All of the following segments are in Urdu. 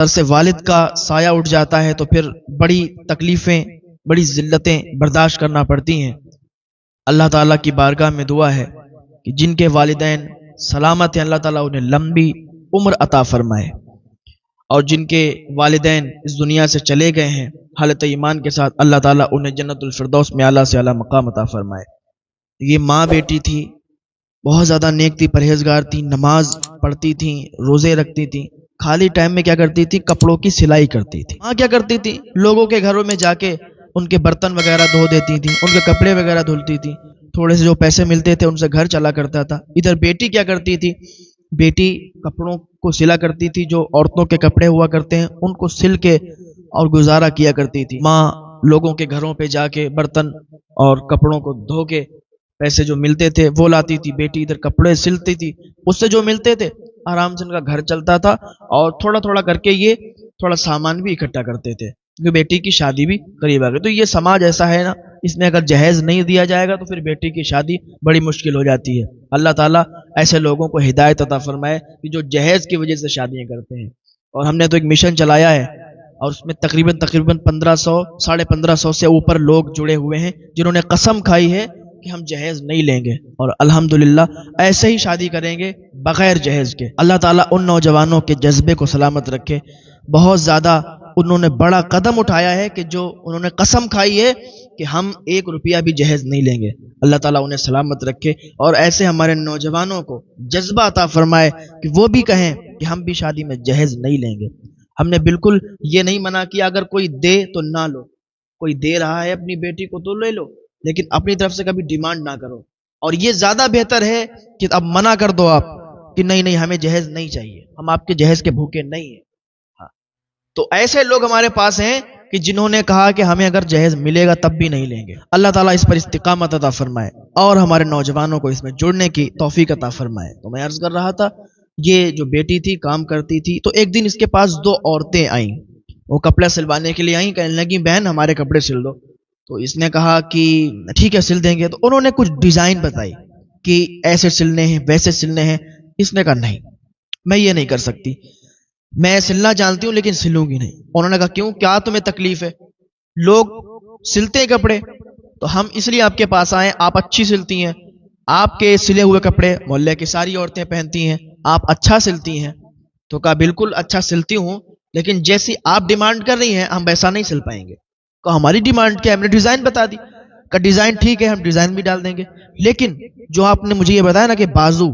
سر سے والد کا سایہ اٹھ جاتا ہے تو پھر بڑی تکلیفیں، بڑی ذلتیں برداشت کرنا پڑتی ہیں۔ اللہ تعالیٰ کی بارگاہ میں دعا ہے کہ جن کے والدین سلامت ہیں اللہ تعالیٰ انہیں لمبی عمر عطا فرمائے، اور جن کے والدین اس دنیا سے چلے گئے ہیں حالت ایمان کے ساتھ اللہ تعالیٰ انہیں جنت الفردوس میں اعلیٰ سے اعلیٰ مقام عطا فرمائے۔ یہ ماں بیٹی تھی، بہت زیادہ نیک تھی، پرہیزگار تھی، نماز پڑھتی تھیں، روزے رکھتی تھیں، خالی ٹائم میں کیا کرتی تھی؟ کپڑوں کی سلائی کرتی تھی۔ ماں کیا کرتی تھی؟ لوگوں کے گھروں میں جا کے ان کے برتن وغیرہ دھو دیتی تھی، ان کے کپڑے وغیرہ دھلتی تھی، تھوڑے سے جو پیسے ملتے تھے ان سے گھر چلا کرتا تھا۔ ادھر بیٹی کیا کرتی تھی؟ بیٹی کپڑوں کو سلا کرتی تھی، جو عورتوں کے کپڑے ہوا کرتے ہیں ان کو سل کے اور گزارا کیا کرتی تھی۔ ماں لوگوں کے گھروں پہ جا کے برتن اور کپڑوں کو دھو کے پیسے جو ملتے تھے وہ لاتی تھی، بیٹی ادھر کپڑے سلتی تھی، اس سے جو ملتے تھے آرام سے ان کا گھر چلتا تھا، اور تھوڑا تھوڑا کر کے یہ تھوڑا سامان بھی اکٹھا کرتے تھے کیونکہ بیٹی کی شادی بھی قریب آ گئی۔ تو یہ سماج ایسا ہے نا، اس میں اگر جہیز نہیں دیا جائے گا تو پھر بیٹی کی شادی بڑی مشکل ہو جاتی ہے۔ اللہ تعالیٰ ایسے لوگوں کو ہدایت عطا فرمائے کہ جو جہیز کی وجہ سے شادیاں کرتے ہیں۔ اور ہم نے تو ایک مشن چلایا ہے اور اس میں تقریباً 1500 1550 سے اوپر لوگ جڑے ہوئے ہیں جنہوں نے قسم کھائی ہے کہ ہم جہیز نہیں لیں گے، اور الحمدللہ ایسے ہی شادی کریں گے بغیر جہیز کے۔ اللہ تعالیٰ ان نوجوانوں کے جذبے کو سلامت رکھے۔ بہت زیادہ انہوں نے بڑا قدم اٹھایا ہے کہ جو انہوں نے قسم کھائی ہے کہ ہم 1 روپیہ بھی جہیز نہیں لیں گے۔ اللہ تعالیٰ انہیں سلامت رکھے اور ایسے ہمارے نوجوانوں کو جذبہ عطا فرمائے کہ وہ بھی کہیں کہ ہم بھی شادی میں جہیز نہیں لیں گے۔ ہم نے بالکل یہ نہیں منع کیا اگر کوئی دے تو نہ لو، کوئی دے رہا ہے اپنی بیٹی کو تو لے لو، لیکن اپنی طرف سے کبھی ڈیمانڈ نہ کرو۔ اور یہ زیادہ بہتر ہے کہ اب منع کر دو آپ کہ نہیں نہیں ہمیں جہیز نہیں چاہیے، ہم آپ کے جہیز کے بھوکے نہیں ہیں۔ ہاں، تو ایسے لوگ ہمارے پاس ہیں کہ جنہوں نے کہا کہ ہمیں اگر جہیز ملے گا تب بھی نہیں لیں گے۔ اللہ تعالیٰ اس پر استقامت عطا فرمائے اور ہمارے نوجوانوں کو اس میں جڑنے کی توفیق عطا فرمائے۔ تو میں عرض کر رہا تھا، یہ جو بیٹی تھی کام کرتی تھی، تو ایک دن اس کے پاس 2 عورتیں آئیں، وہ کپڑے سلوانے کے لیے آئیں، کہنے لگی بہن ہمارے کپڑے سل دو۔ تو اس نے کہا کہ ٹھیک ہے سل دیں گے۔ تو انہوں نے کچھ ڈیزائن بتائی کہ ایسے سلنے ہیں ویسے سلنے ہیں۔ اس نے کہا نہیں میں یہ نہیں کر سکتی، میں سلنا جانتی ہوں لیکن سلوں گی نہیں۔ انہوں نے کہا کیوں، کیا تمہیں تکلیف ہے؟ لوگ سلتے ہیں کپڑے تو ہم اس لیے آپ کے پاس آئے، آپ اچھی سلتی ہیں، آپ کے سلے ہوئے کپڑے محلے کی ساری عورتیں پہنتی ہیں، آپ اچھا سلتی ہیں۔ تو کہا بالکل اچھا سلتی ہوں، لیکن جیسی آپ ڈیمانڈ کر رہی ہیں ہم ویسا نہیں سل پائیں گے۔ کہ ہماری ڈیمانڈ کیا ہے؟ ہم نے ڈیزائن بتا دی۔ کہ ڈیزائن ٹھیک ہے ہم ڈیزائن بھی ڈال دیں گے، لیکن جو آپ نے مجھے یہ بتایا نا کہ بازو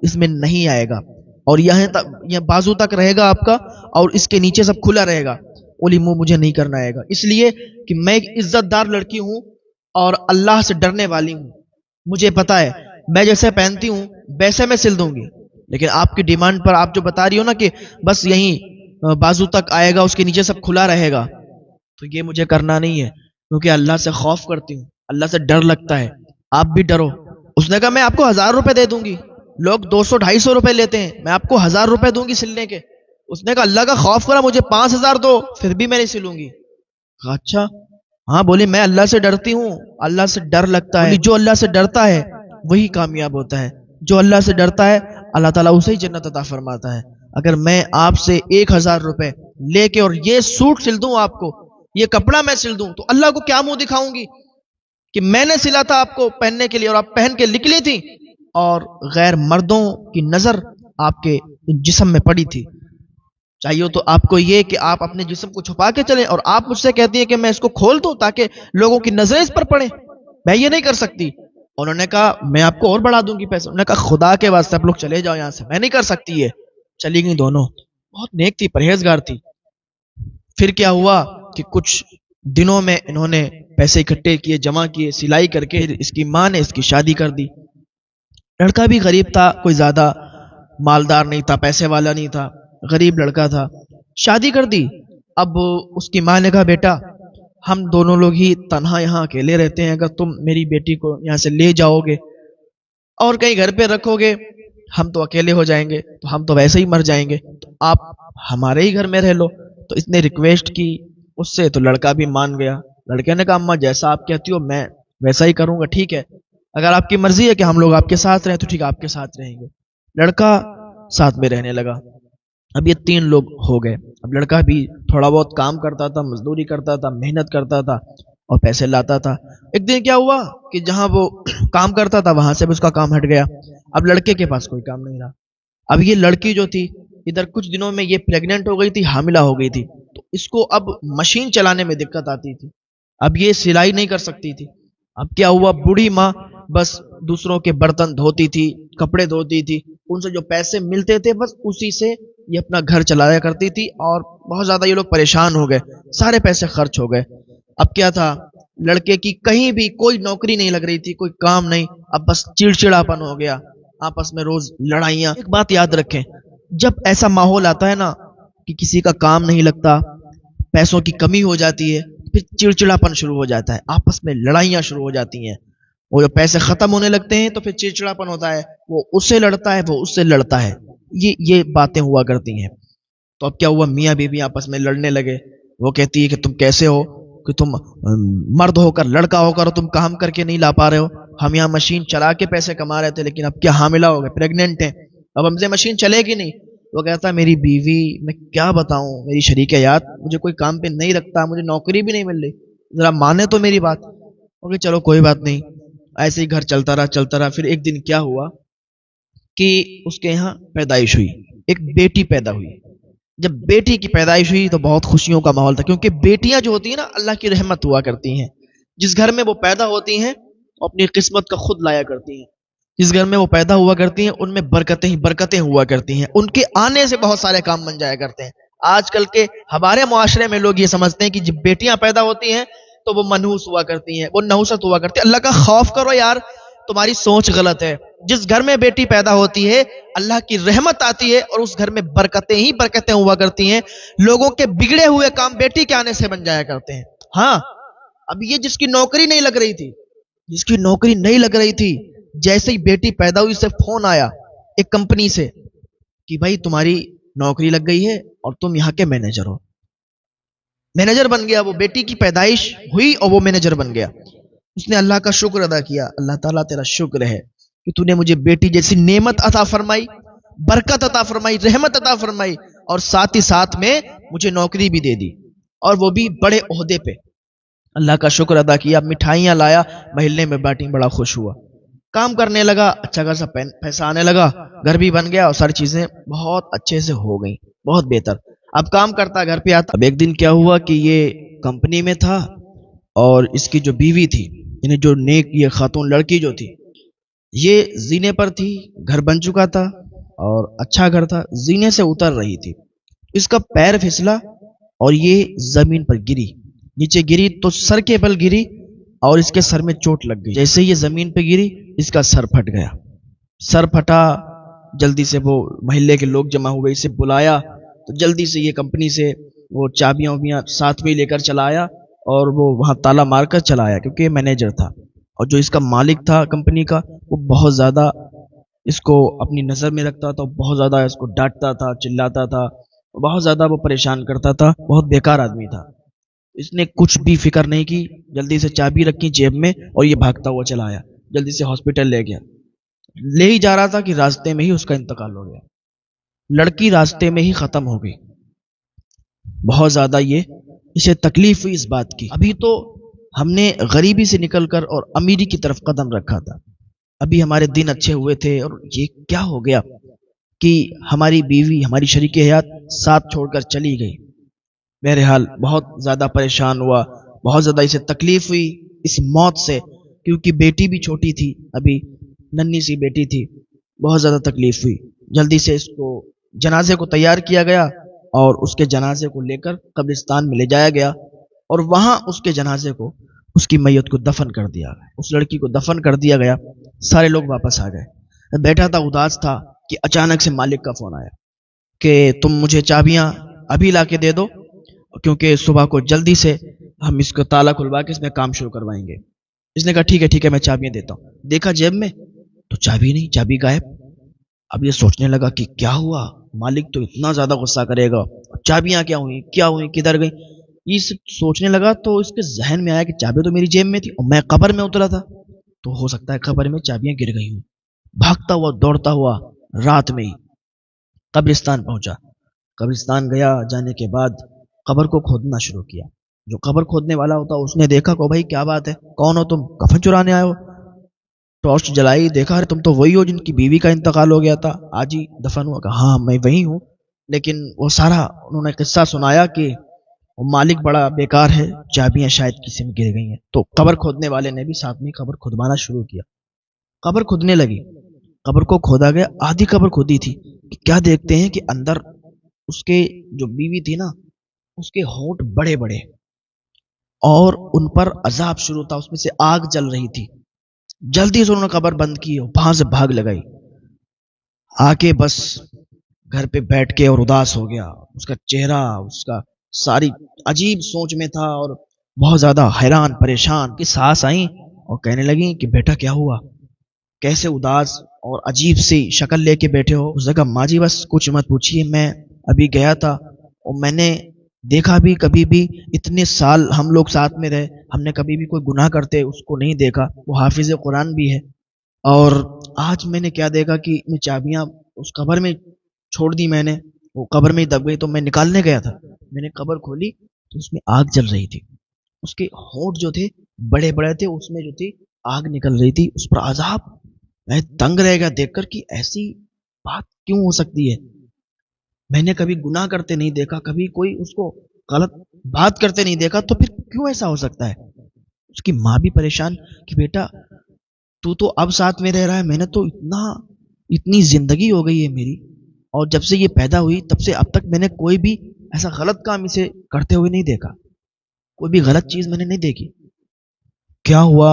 اس میں نہیں آئے گا، اور یہ بازو تک رہے گا آپ کا، اور اس کے نیچے سب کھلا رہے گا، اولی منہ مجھے نہیں کرنا آئے گا، اس لیے کہ میں ایک عزت دار لڑکی ہوں اور اللہ سے ڈرنے والی ہوں، مجھے پتا ہے میں جیسے پہنتی ہوں ویسے میں سل دوں گی، لیکن آپ کی ڈیمانڈ پر آپ جو بتا رہی ہو نا کہ بس یہیں بازو تک آئے گا اس کے نیچے سب کھلا رہے گا، تو یہ مجھے کرنا نہیں ہے، کیونکہ اللہ سے خوف کرتی ہوں، اللہ سے ڈر لگتا ہے، آپ بھی ڈرو۔ اس نے کہا میں آپ کو 1000 روپے دے دوں گی، لوگ 200-250 روپے لیتے ہیں، میں آپ کو 1000 روپے دوں گی سلنے کے۔ اس نے کہا اللہ کا خوف کرا مجھے 5000 دو پھر بھی میں نہیں سلوں گی۔ کہا اچھا ہاں، بولی میں اللہ سے ڈرتی ہوں، اللہ سے ڈر لگتا ہے، جو اللہ سے ڈرتا ہے وہی کامیاب ہوتا ہے، جو اللہ سے ڈرتا ہے اللہ تعالیٰ اسے ہی جنت عطا فرماتا ہے۔ اگر میں آپ سے 1000 روپے لے کے اور یہ سوٹ سل دوں آپ کو، یہ کپڑا میں سل دوں، تو اللہ کو کیا منہ دکھاؤں گی کہ میں نے سلا تھا آپ کو پہننے کے لیے اور آپ پہن کے نکلی تھی، اور غیر مردوں کی نظر آپ کے جسم میں پڑی تھی۔ چاہیے تو آپ کو یہ کہ آپ اپنے جسم کو چھپا کے چلیں، اور آپ مجھ سے کہتی ہیں کہ میں اس کو کھول دوں تاکہ لوگوں کی نظریں اس پر پڑیں، میں یہ نہیں کر سکتی۔ انہوں نے کہا میں آپ کو اور بڑھا دوں گی پیسے۔ انہوں نے کہا خدا کے واسطے آپ لوگ چلے جاؤ یہاں سے، میں نہیں کر سکتی یہ۔ چلی گئی دونوں، بہت نیک تھی، پرہیزگار تھی۔ پھر کیا ہوا کہ کچھ دنوں میں انہوں نے پیسے اکٹھے کیے، جمع کیے، سلائی کر کے اس کی ماں نے اس کی شادی کر دی۔ لڑکا بھی غریب تھا، کوئی زیادہ مالدار نہیں تھا، پیسے والا نہیں تھا، غریب لڑکا تھا۔ شادی کر دی۔ اب اس کی ماں نے کہا بیٹا ہم دونوں لوگ ہی تنہا یہاں اکیلے رہتے ہیں، اگر تم میری بیٹی کو یہاں سے لے جاؤ گے اور کہیں گھر پہ رکھو گے ہم تو اکیلے ہو جائیں گے، تو ہم تو ویسے ہی مر جائیں گے، تو آپ ہمارے ہی گھر میں رہ لو۔ تو اس نے ریکویسٹ کی اس سے، تو لڑکا بھی مان گیا۔ لڑکے نے کہا اماں جیسا آپ کہتی ہو میں ویسا ہی کروں گا، ٹھیک ہے اگر آپ کی مرضی ہے کہ ہم لوگ آپ کے ساتھ رہیں تو ٹھیک ہے آپ کے ساتھ رہیں گے۔ لڑکا ساتھ میں رہنے لگا۔ اب یہ 3 لوگ ہو گئے۔ اب لڑکا بھی تھوڑا بہت کام کرتا تھا، مزدوری کرتا تھا، محنت کرتا تھا اور پیسے لاتا تھا۔ ایک دن کیا ہوا کہ جہاں وہ کام کرتا تھا وہاں سے بھی اس کا کام ہٹ گیا۔ اب لڑکے کے پاس کوئی کام نہیں رہا۔ اب یہ لڑکی جو تھی ادھر کچھ دنوں میں یہ پریگننٹ ہو گئی تھی، حاملہ ہو گئی تھی، تو اس کو اب مشین چلانے میں دقت آتی تھی، اب یہ سلائی نہیں کر سکتی تھی۔ اب کیا ہوا، بوڑھی ماں بس دوسروں کے برتن دھوتی تھی، کپڑے دھوتی تھی، ان سے جو پیسے ملتے تھے بس اسی سے یہ اپنا گھر چلایا کرتی تھی، اور بہت زیادہ یہ لوگ پریشان ہو گئے، سارے پیسے خرچ ہو گئے۔ اب کیا تھا، لڑکے کی کہیں بھی کوئی نوکری نہیں لگ رہی تھی، کوئی کام نہیں، اب بس چڑچڑاپن ہو گیا، آپس میں روز لڑائیاں۔ ایک بات یاد رکھیں، جب ایسا ماحول آتا ہے نا کہ کسی کا کام نہیں لگتا، پیسوں کی کمی ہو جاتی ہے، پھر چڑچڑاپن شروع ہو جاتا ہے، آپس میں لڑائیاں شروع ہو جاتی ہیں، وہ جو پیسے ختم ہونے لگتے ہیں تو پھر چڑچڑاپن ہوتا ہے، وہ اس سے لڑتا ہے، وہ اس سے لڑتا ہے، یہ باتیں ہوا کرتی ہیں۔ تو اب کیا ہوا، میاں بیوی آپس میں لڑنے لگے۔ وہ کہتی ہے کہ تم کیسے ہو کہ تم مرد ہو کر، لڑکا ہو کر تم کام کر کے نہیں لا پا رہے ہو، ہم یہاں مشین چلا کے پیسے کما رہے تھے، لیکن اب کیا حاملہ ہو گئے، پریگننٹ ہیں، اب ہم سے مشین چلے گی نہیں۔ وہ کہتا میری بیوی، میں کیا بتاؤں، میری شریک حیات مجھے کوئی کام پہ نہیں رکھتا، مجھے نوکری بھی نہیں مل رہی، ذرا مانے تو میری بات۔ اوکے چلو کوئی بات نہیں، ایسے ہی گھر چلتا رہا۔ پھر ایک دن کیا ہوا کہ اس کے یہاں پیدائش ہوئی، ایک بیٹی پیدا ہوئی۔ جب بیٹی کی پیدائش ہوئی تو بہت خوشیوں کا ماحول تھا، کیونکہ بیٹیاں جو ہوتی ہیں نا اللہ کی رحمت ہوا کرتی ہیں، جس گھر میں وہ پیدا ہوتی ہیں وہ اپنی قسمت کا خود لایا کرتی ہیں، جس گھر میں وہ پیدا ہوا کرتی ہیں ان میں برکتیں ہی برکتیں ہوا کرتی ہیں، ان کے آنے سے بہت سارے کام بن جایا کرتے ہیں۔ آج کل کے ہمارے معاشرے میں لوگ یہ سمجھتے ہیں کہ جب بیٹیاں پیدا ہوتی ہیں تو وہ منحوس ہوا کرتی ہیں، وہ نحوست ہوا کرتی ہے۔ اللہ کا خوف کرو یار، تمہاری سوچ غلط ہے۔ جس گھر میں بیٹی پیدا ہوتی ہے اللہ کی رحمت آتی ہے، اور اس گھر میں برکتیں ہی برکتیں ہوا کرتی ہیں، لوگوں کے بگڑے ہوئے کام بیٹی کے آنے سے بن جایا کرتے ہیں۔ ہاں، اب یہ جس کی نوکری نہیں لگ رہی تھی، جس کی نوکری نہیں لگ رہی تھی، جیسے ہی بیٹی پیدا ہوئی سے فون آیا ایک کمپنی سے کہ بھائی تمہاری نوکری لگ گئی ہے اور تم یہاں کے مینیجر ہو۔ مینیجر بن گیا، وہ بیٹی کی پیدائش ہوئی اور وہ مینیجر بن گیا۔ اس نے اللہ کا شکر ادا کیا، اللہ تعالیٰ تیرا شکر ہے کہ تو نے مجھے بیٹی جیسی نعمت عطا فرمائی، برکت عطا فرمائی، رحمت عطا فرمائی، اور ساتھ ہی ساتھ میں مجھے نوکری بھی دے دی، اور وہ بھی بڑے عہدے پہ۔ اللہ کا شکر ادا کیا، مٹھائیاں لایا، محلے میں بانٹی، بڑا خوش ہوا، کام کرنے لگا، اچھا خاصا پیسہ آنے لگا، گھر بھی بن گیا، اور ساری چیزیں بہت اچھے سے ہو گئیں، بہت بہتر۔ اب کام کرتا، گھر پہ آتا۔ اب ایک دن کیا ہوا کہ یہ کمپنی میں تھا، اور اس کی جو بیوی تھی، یعنی جو نیک یہ خاتون لڑکی جو تھی، یہ زینے پر تھی، گھر بن چکا تھا اور اچھا گھر تھا، زینے سے اتر رہی تھی، اس کا پیر پھسلا اور یہ زمین پر گری، نیچے گری تو سر کے بل گری اور اس کے سر میں چوٹ لگ گئی۔ جیسے یہ زمین پہ گری اس کا سر پھٹ گیا، سر پھٹا، جلدی سے وہ محلے کے لوگ جمع ہوئے، اسے بلایا، تو جلدی سے یہ کمپنی سے وہ چابیاں وبیاں ساتھ میں لے کر چلا آیا، اور وہ وہاں تالا مار کر چلا آیا، کیونکہ یہ مینیجر تھا، اور جو اس کا مالک تھا کمپنی کا، وہ بہت زیادہ اس کو اپنی نظر میں رکھتا تھا، بہت زیادہ اس کو ڈانٹتا تھا، چلاتا تھا، بہت زیادہ وہ پریشان کرتا تھا، بہت بیکار آدمی تھا۔ اس نے کچھ بھی فکر نہیں کی، جلدی سے چابی رکھی جیب میں اور یہ بھاگتا ہوا چلا آیا، جلدی سے ہاسپٹل لے گیا۔ لے ہی جا رہا تھا کہ راستے میں ہی اس کا انتقال ہو گیا، لڑکی راستے میں ہی ختم ہو گئی۔ بہت زیادہ اسے تکلیف ہوئی اس بات کی۔ ابھی تو ہم نے غریبی سے نکل کر اور امیری کی طرف قدم رکھا تھا، ابھی ہمارے دن اچھے ہوئے تھے، اور یہ کیا ہو گیا کہ ہماری بیوی، ہماری شریک حیات ساتھ چھوڑ کر چلی گئی۔ بہرحال بہت زیادہ پریشان ہوا، بہت زیادہ اسے تکلیف ہوئی اس موت سے، کیونکہ بیٹی بھی چھوٹی تھی، ابھی ننھی سی بیٹی تھی، بہت زیادہ تکلیف ہوئی۔ جلدی سے اس کو جنازے کو تیار کیا گیا، اور اس کے جنازے کو لے کر قبرستان میں لے جایا گیا، اور وہاں اس کے جنازے کو، اس کی میت کو دفن کر دیا گیا، اس لڑکی کو دفن کر دیا گیا۔ سارے لوگ واپس آ گئے، بیٹھا تھا اداس تھا کہ اچانک سے مالک کا فون آیا کہ تم مجھے چابیاں ابھی لا کے دے دو، کیونکہ صبح کو جلدی سے ہم اس کو تالا کھلوا کے اس میں کام شروع کروائیں گے۔ اس نے کہا ٹھیک ہے میں چابیاں دیتا ہوں۔ دیکھا جیب میں تو چابی نہیں، چابی غائب۔ اب یہ سوچنے لگا کہ کیا ہوا، مالک تو اتنا زیادہ غصہ کرے گا، چابیاں کیا ہوئی، کدھر گئی؟ یہ سوچنے لگا تو اس کے ذہن میں آیا کہ چابی تو میری جیب میں تھی اور میں قبر میں اترا تھا، تو ہو سکتا ہے قبر میں چابیاں گر گئی ہوں۔ بھاگتا ہوا دوڑتا ہوا رات میں ہی قبرستان پہنچا۔ قبرستان گیا، جانے کے بعد قبر کو کھودنا شروع کیا۔ جو قبر کھودنے والا ہوتا اس نے دیکھا کہ بھائی کیا بات ہے، کون ہو تم؟ کفن چرانے آئے ہو؟ ٹارچ جلائی، دیکھا ارے تم تو وہی ہو جن کی بیوی کا انتقال ہو گیا تھا، آج ہی دفن ہوا۔ کہ ہاں میں وہی ہوں، لیکن وہ سارا انہوں نے قصہ سنایا کہ وہ مالک بڑا بیکار ہے، چابیاں شاید کسی میں گر گئی ہیں۔ تو قبر کھودنے والے نے بھی ساتھ میں قبر کھدوانا شروع کیا۔ قبر کھدنے لگی، قبر کو کھودا گیا، آدھی قبر کھودی تھی کہ کیا دیکھتے ہیں کہ اندر اس کے جو بیوی تھی نا، اس کے ہونٹ بڑے بڑے اور ان پر عذاب شروع تھا، اس میں سے آگ جل رہی تھی۔ جلدی سے انہوں نے قبر بند کی اور وہاں سے بھاگ لگائی، آ کے بس گھر پہ بیٹھ کے اور اداس ہو گیا۔ اس کا چہرہ، اس کا ساری عجیب سوچ میں تھا اور بہت زیادہ حیران پریشان کی ساس آئیں اور کہنے لگیں کہ بیٹا کیا ہوا، کیسے اداس اور عجیب سی شکل لے کے بیٹھے ہو؟ اس نے کہا ماں جی بس کچھ مت پوچھیے، میں ابھی گیا تھا اور میں نے دیکھا بھی، کبھی بھی اتنے سال ہم لوگ ساتھ میں رہے، ہم نے کبھی بھی کوئی گناہ کرتے اس کو نہیں دیکھا، وہ حافظ قرآن بھی ہے، اور آج میں نے کیا دیکھا کہ میں چابیاں اس قبر میں چھوڑ دی، میں نے وہ قبر میں ہی دب گئی، تو میں نکالنے گیا تھا، میں نے قبر کھولی تو اس میں آگ جل رہی تھی، اس کے ہونٹ جو تھے بڑے بڑے تھے، اس میں جو تھی آگ نکل رہی تھی، اس پر عذاب۔ میں دنگ رہ گیا دیکھ کر کہ ایسی بات کیوں ہو سکتی ہے، میں نے کبھی گناہ کرتے نہیں دیکھا، کبھی کوئی اس کو غلط بات کرتے نہیں دیکھا، تو پھر کیوں ایسا ہو سکتا ہے؟ اس کی ماں بھی پریشان کہ بیٹا تو اب ساتھ میں رہ رہا ہے، میں نے تو اتنی زندگی ہو گئی ہے میری، اور جب سے یہ پیدا ہوئی تب سے اب تک میں نے کوئی بھی ایسا غلط کام اسے کرتے ہوئے نہیں دیکھا، کوئی بھی غلط چیز میں نے نہیں دیکھی۔ کیا ہوا؟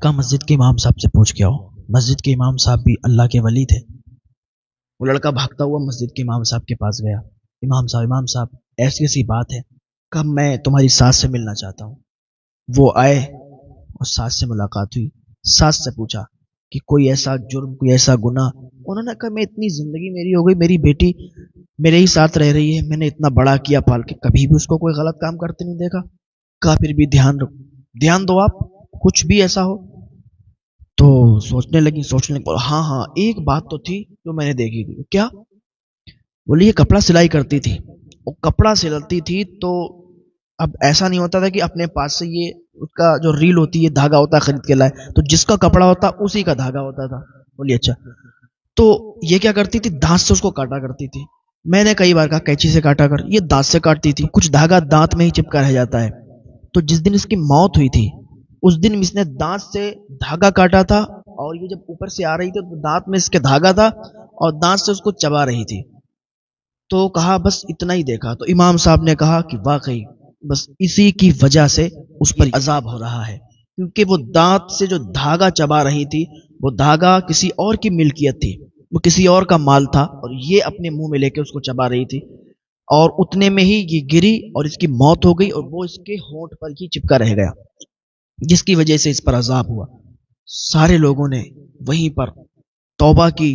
کا مسجد کے امام صاحب سے پوچھ کے آؤ۔ مسجد کے امام صاحب بھی اللہ کے ولی تھے۔ وہ لڑکا بھاگتا ہوا مسجد کے امام صاحب کے پاس گیا۔ امام صاحب ایسی ایسی بات ہے، کب میں تمہاری ساس سے ملنا چاہتا ہوں۔ وہ آئے اور ساس سے ملاقات ہوئی، ساس سے پوچھا کہ کوئی ایسا جرم، کوئی ایسا گناہ؟ انہوں نے کہا میں اتنی زندگی میری ہو گئی، میری بیٹی میرے ہی ساتھ رہ رہی ہے، میں نے اتنا بڑا کیا پال کے، کبھی بھی اس کو کوئی غلط کام کرتے نہیں دیکھا۔ کہا پھر بھی دھیان دو آپ، کچھ بھی ایسا ہو۔ تو سوچنے لگی ہاں ایک بات تو تھی جو میں نے دیکھی تھی۔ کیا؟ بولی یہ کپڑا سلائی کرتی تھی، وہ کپڑا سلتی تھی تو اب ایسا نہیں ہوتا تھا کہ اپنے پاس سے یہ اس کا جو ریل ہوتی ہے، دھاگا ہوتا ہے خرید کے لائے، تو جس کا کپڑا ہوتا اسی کا دھاگا ہوتا تھا۔ بولی اچھا، تو یہ کیا کرتی تھی؟ دانت سے اس کو کاٹا کرتی تھی۔ میں نے کئی بار کہا کینچی سے کاٹا کر، یہ دانت سے کاٹتی تھی، کچھ دھاگا دانت میں ہی چپکا رہ جاتا ہے۔ تو جس دن اس کی موت ہوئی تھی اس دن اس نے دانت سے دھاگا کاٹا تھا، اور یہ جب اوپر سے آ رہی تھی تو دانت میں اس کے دھاگا تھا اور دانت سے اس کو چبا رہی تھی۔ تو کہا بس اتنا ہی دیکھا۔ تو امام صاحب نے کہا کہ واقعی بس اسی کی وجہ سے اس پر عذاب ہو رہا ہے، کیونکہ وہ دانت سے جو دھاگا چبا رہی تھی وہ دھاگا کسی اور کی ملکیت تھی، وہ کسی اور کا مال تھا، اور یہ اپنے منہ میں لے کے اس کو چبا رہی تھی، اور اتنے میں ہی یہ گری اور اس کی موت ہو گئی، اور وہ اس کے ہونٹ پر ہی چپکا رہ گیا، جس کی وجہ سے اس پر عذاب ہوا۔ سارے لوگوں نے وہیں پر توبہ کی،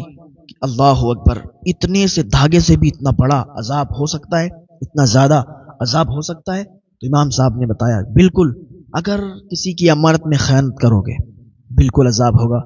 اللہ اکبر، اتنے سے دھاگے سے بھی اتنا بڑا عذاب ہو سکتا ہے، اتنا زیادہ عذاب ہو سکتا ہے؟ تو امام صاحب نے بتایا بالکل، اگر کسی کی امانت میں خیانت کرو گے بالکل عذاب ہوگا۔